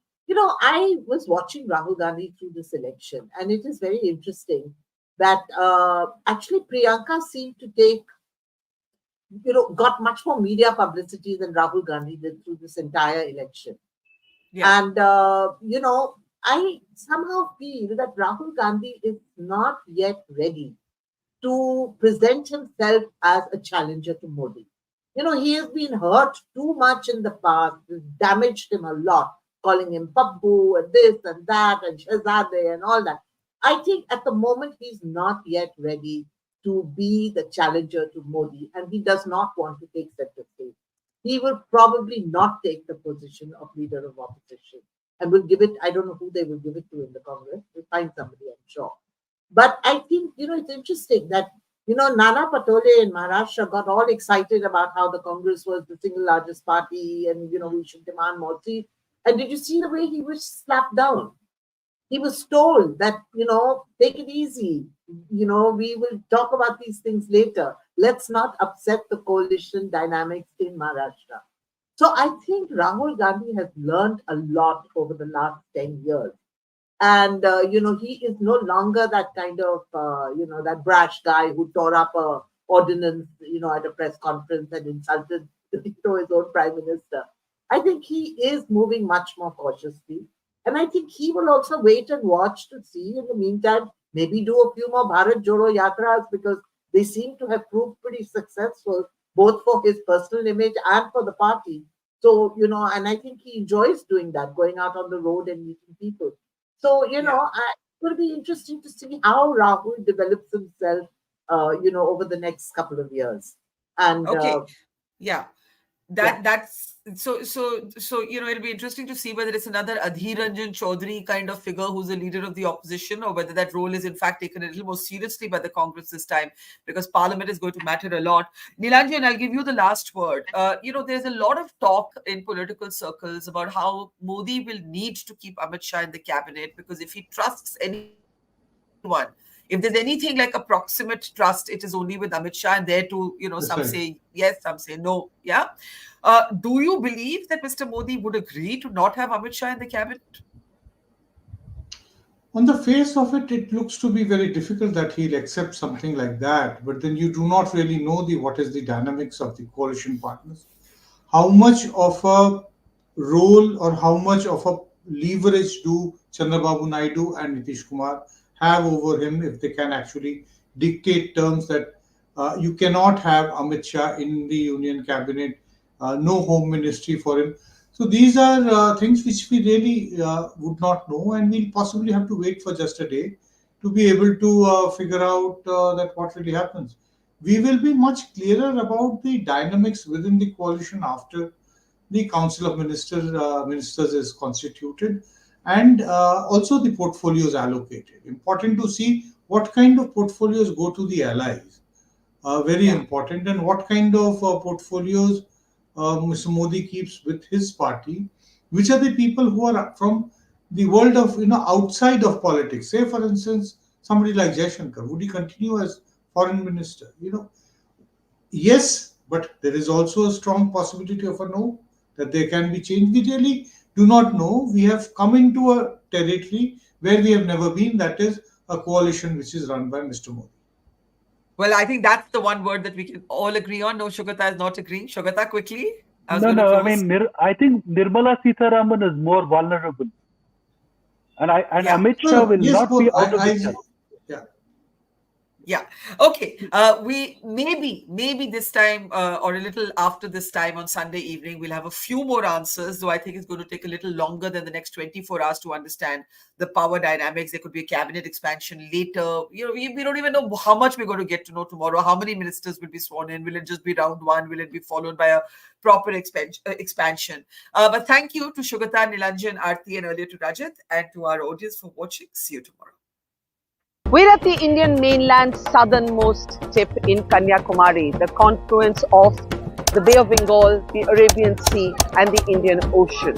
I was watching Rahul Gandhi through this election, and it is very interesting that actually Priyanka seemed to take, got much more media publicity than Rahul Gandhi did through this entire election. Yeah. And, I somehow feel that Rahul Gandhi is not yet ready to present himself as a challenger to Modi. He has been hurt too much in the past, damaged him a lot, calling him Babbu and this and that and Shahzade and all that. I think at the moment he's not yet ready to be the challenger to Modi, and he does not want to take center stage. He will probably not take the position of leader of opposition and will give it, I don't know who they will give it to in the Congress. They'll find somebody, I'm sure. But I think, it's interesting that, Nana Patole in Maharashtra got all excited about how the Congress was the single largest party and, we should demand more seats. And did you see the way he was slapped down? He was told that, take it easy. We will talk about these things later. Let's not upset the coalition dynamics in Maharashtra. So I think Rahul Gandhi has learned a lot over the last 10 years. And, he is no longer that kind of, that brash guy who tore up a ordinance, at a press conference and insulted, his own prime minister. I think he is moving much more cautiously. And I think he will also wait and watch to see, in the meantime, maybe do a few more Bharat Jodo Yatras, because they seem to have proved pretty successful, both for his personal image and for the party. So, and I think he enjoys doing that, going out on the road and meeting people. So, it will be interesting to see how Rahul develops himself, over the next couple of years. And that's so it'll be interesting to see whether it's another Adhir Ranjan Chaudhary kind of figure who's the leader of the opposition, or whether that role is in fact taken a little more seriously by the Congress this time, because Parliament is going to matter a lot. Nilanjan, I'll give you the last word. There's a lot of talk in political circles about how Modi will need to keep Amit Shah in the cabinet, because if he trusts anyone, if there's anything like a proximate trust, it is only with Amit Shah, and there too, some say yes, some say no. Yeah. Do you believe that Mr. Modi would agree to not have Amit Shah in the cabinet? On the face of it, it looks to be very difficult that he'll accept something like that. But then you do not really know what is the dynamics of the coalition partners. How much of a role or how much of a leverage do Chandrababu Naidu and Nitish Kumar have over him, if they can actually dictate terms that you cannot have Amit Shah in the Union cabinet, no home ministry for him. So these are things which we really would not know, and we'll possibly have to wait for just a day to be able to figure out that what really happens. We will be much clearer about the dynamics within the coalition after the Council of Ministers is constituted, and also the portfolios allocated. Important to see what kind of portfolios go to the allies. Very important. And what kind of portfolios Mr. Modi keeps with his party. Which are the people who are from the world of, outside of politics. Say, for instance, somebody like Jaishankar. Would he continue as foreign minister? Yes, but there is also a strong possibility of a no, that there can be change. We really do not know. We have come into a territory where we have never been, that is a coalition which is run by Mr. Modi. Well, I think that's the one word that we can all agree on. No, Shugata is not agreeing. Shugata, quickly. I think Nirmala Sitharaman is more vulnerable. And Amit Shah will not be out of the Yeah. Okay. We maybe this time or a little after this time on Sunday evening, we'll have a few more answers, though I think it's going to take a little longer than the next 24 hours to understand the power dynamics. There could be a cabinet expansion later. We don't even know how much we're going to get to know tomorrow. How many ministers will be sworn in? Will it just be round one? Will it be followed by a proper expansion? But thank you to Shugata, Nilanjan, Aarti, and earlier to Rajat, and to our audience for watching. See you tomorrow. We're at the Indian mainland's southernmost tip in Kanyakumari, the confluence of the Bay of Bengal, the Arabian Sea and the Indian Ocean.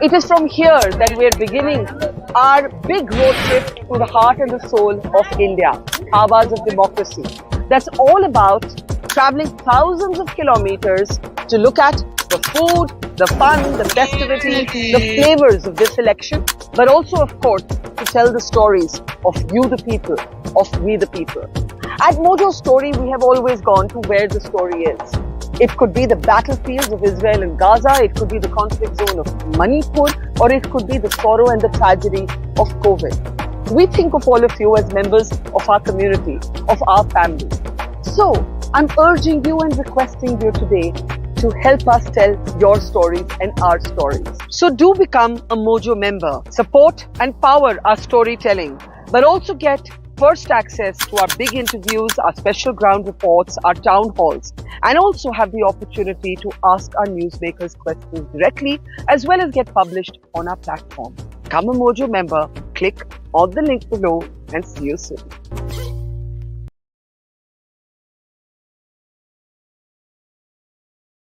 It is from here that we're beginning our big road trip to the heart and the soul of India, Havas of democracy. That's all about traveling thousands of kilometers to look at the food, the fun, the festivity, the flavors of this election, but also, of course, to tell the stories of you the people, of we the people. At Mojo Story, we have always gone to where the story is. It could be the battlefields of Israel and Gaza, it could be the conflict zone of Manipur, or it could be the sorrow and the tragedy of COVID. We think of all of you as members of our community, of our family. So, I'm urging you and requesting you today to help us tell your stories and our stories. So do become a Mojo member. Support and power our storytelling, but also get first access to our big interviews, our special ground reports, our town halls, and also have the opportunity to ask our newsmakers questions directly, as well as get published on our platform. Become a Mojo member, click on the link below, and see you soon.